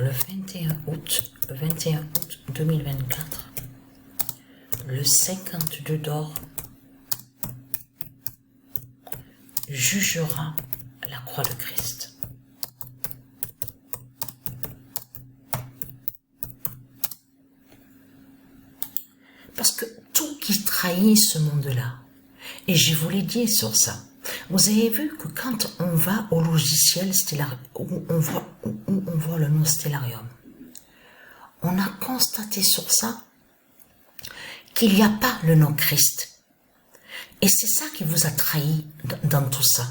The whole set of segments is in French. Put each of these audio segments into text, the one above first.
le 21 août 2024, le 52 d'or jugera la croix de Christ. Parce que tout qui trahit ce monde-là, et je vous l'ai dit sur ça, vous avez vu que quand on va au logiciel Stellarium, où on voit le nom Stellarium, on a constaté sur ça qu'il n'y a pas le nom Christ. Et c'est ça qui vous a trahi dans tout ça.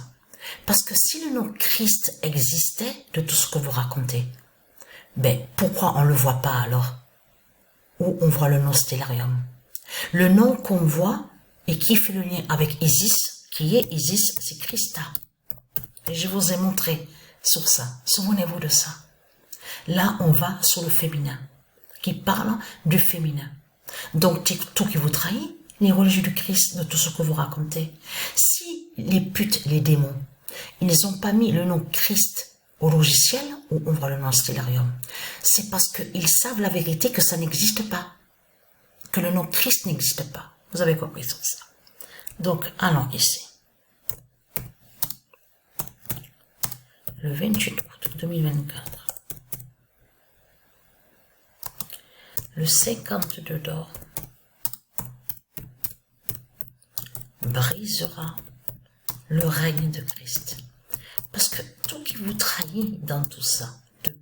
Parce que si le nom Christ existait de tout ce que vous racontez, ben pourquoi on ne le voit pas alors? Où on voit le nom Stellarium. Le nom qu'on voit et qui fait le lien avec Isis, qui est Isis, c'est Christa. Et je vous ai montré sur ça. Souvenez-vous de ça. Là, on va sur le féminin, qui parle du féminin. Donc, tout qui vous trahit, les religieux du Christ, de tout ce que vous racontez. Si les putes, les démons, ils n'ont pas mis le nom Christ au logiciel, où on voit le nom Stellarium, c'est parce qu'ils savent la vérité que ça n'existe pas. Que le nom Christ n'existe pas. Vous avez compris sur ça. Donc, allons ici. Le 28 août 2024. Le 52 d'or brisera le règne de Christ. Parce que tout qui vous trahit dans tout ça,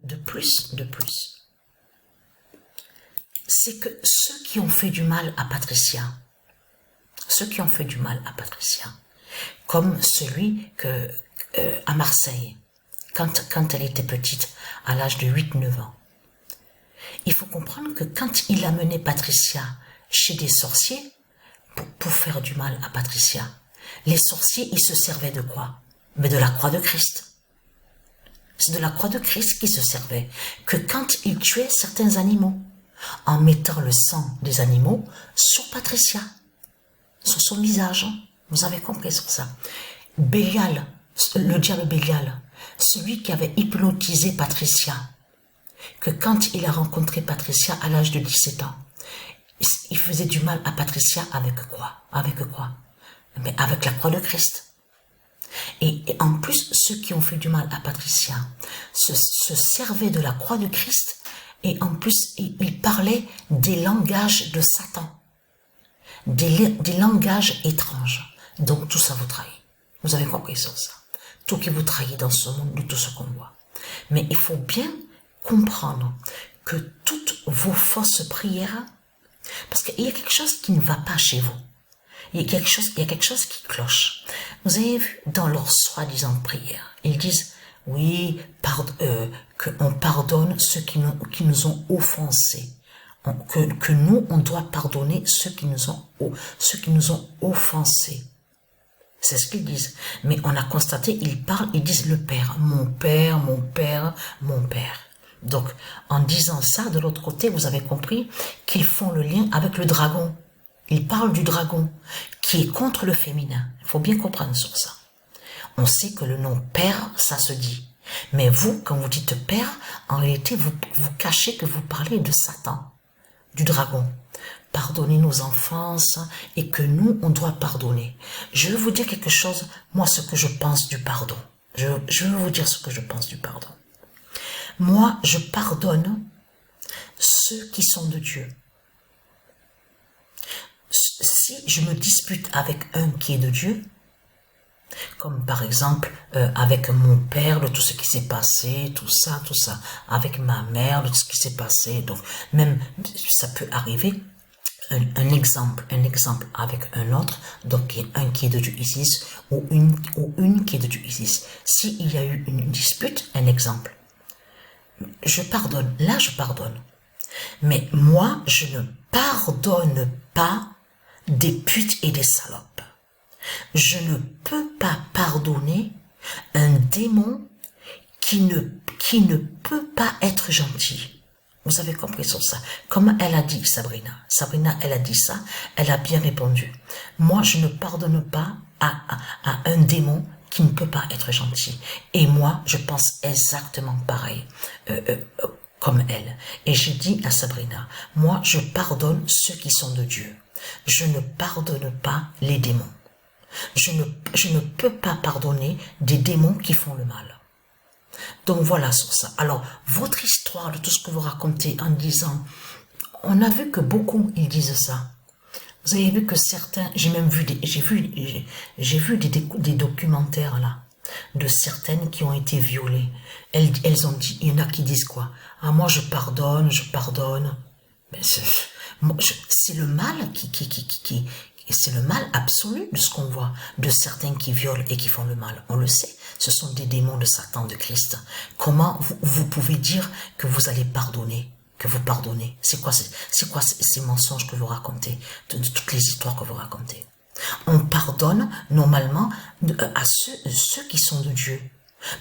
de plus, c'est que ceux qui ont fait du mal à Patricia, comme celui à Marseille, quand elle était petite, à l'âge de 8-9 ans, il faut comprendre que quand il a mené Patricia chez des sorciers, pour faire du mal à Patricia, les sorciers, ils se servaient de quoi? Mais de la croix de Christ. C'est de la croix de Christ qu'ils se servaient, que quand ils tuaient certains animaux, en mettant le sang des animaux sur Patricia, sur son visage. Vous avez compris sur ça. Bélial, le diable Bélial, celui qui avait hypnotisé Patricia, que quand il a rencontré Patricia à l'âge de 17 ans, il faisait du mal à Patricia avec quoi? Mais avec la croix de Christ. Et en plus, ceux qui ont fait du mal à Patricia se servaient de la croix de Christ. Et en plus, il parlait des langages de Satan, des langages étranges. Donc tout ça vous trahit. Vous avez compris sur ça. Tout qui vous trahit dans ce monde, de tout ce qu'on voit. Mais il faut bien comprendre que toutes vos fausses prières, parce qu'il y a quelque chose qui ne va pas chez vous. Il y a quelque chose qui cloche. Vous avez vu dans leurs soi-disant prières, ils disent, oui, qu'on pardonne ceux qui nous ont offensés. Que nous, on doit pardonner ceux qui nous ont offensés. C'est ce qu'ils disent. Mais on a constaté, ils disent le Père. Mon Père, mon Père, mon Père. Donc, en disant ça, de l'autre côté, vous avez compris qu'ils font le lien avec le dragon. Ils parlent du dragon, qui est contre le féminin. Il faut bien comprendre sur ça. On sait que le nom Père, ça se dit. Mais vous, quand vous dites Père, en réalité, vous cachez que vous parlez de Satan, du dragon. Pardonnez nos enfances et que nous, on doit pardonner. Je vais vous dire quelque chose, moi, ce que je pense du pardon. Je vais vous dire ce que je pense du pardon. Moi, je pardonne ceux qui sont de Dieu. Si je me dispute avec un qui est de Dieu, comme par exemple avec mon père, de tout ce qui s'est passé, tout ça, avec ma mère, de tout ce qui s'est passé, donc même ça peut arriver, un exemple avec un autre, donc un qui est de Dieu Isis, ou une qui est de Dieu Isis. S'il y a eu une dispute, un exemple, je pardonne, là je pardonne, mais moi je ne pardonne pas des putes et des salopes. Je ne peux pas pardonner un démon qui ne peut pas être gentil. Vous avez compris sur ça. Comme elle a dit, Sabrina. Sabrina, elle a dit ça, elle a bien répondu. Moi, je ne pardonne pas à un démon qui ne peut pas être gentil. Et moi, je pense exactement pareil. comme elle. Et j'ai dit à Sabrina, moi je pardonne ceux qui sont de Dieu. Je ne pardonne pas les démons. Je ne peux pas pardonner des démons qui font le mal. Donc voilà sur ça. Alors, votre histoire de tout ce que vous racontez en disant, on a vu que beaucoup, ils disent ça. Vous avez vu que certains, j'ai même vu des documentaires là, de certaines qui ont été violées. Elles ont dit, il y en a qui disent quoi? Ah, moi je pardonne. Mais c'est le mal c'est le mal absolu de ce qu'on voit, de certains qui violent et qui font le mal. On le sait, ce sont des démons de Satan, de Christ. Comment vous pouvez dire que vous allez pardonner, que vous pardonnez? C'est quoi ces mensonges que vous racontez, de toutes les histoires que vous racontez? On pardonne normalement à ceux qui sont de Dieu.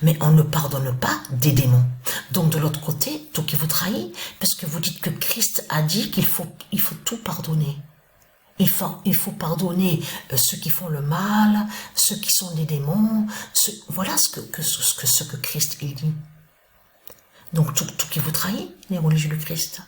Mais on ne pardonne pas des démons. Donc de l'autre côté, tout qui vous trahit, parce que vous dites que Christ a dit qu'il faut tout pardonner. Il faut pardonner ceux qui font le mal, ceux qui sont des démons. Voilà ce que Christ il dit. Donc tout qui vous trahit, les religieux de Christ.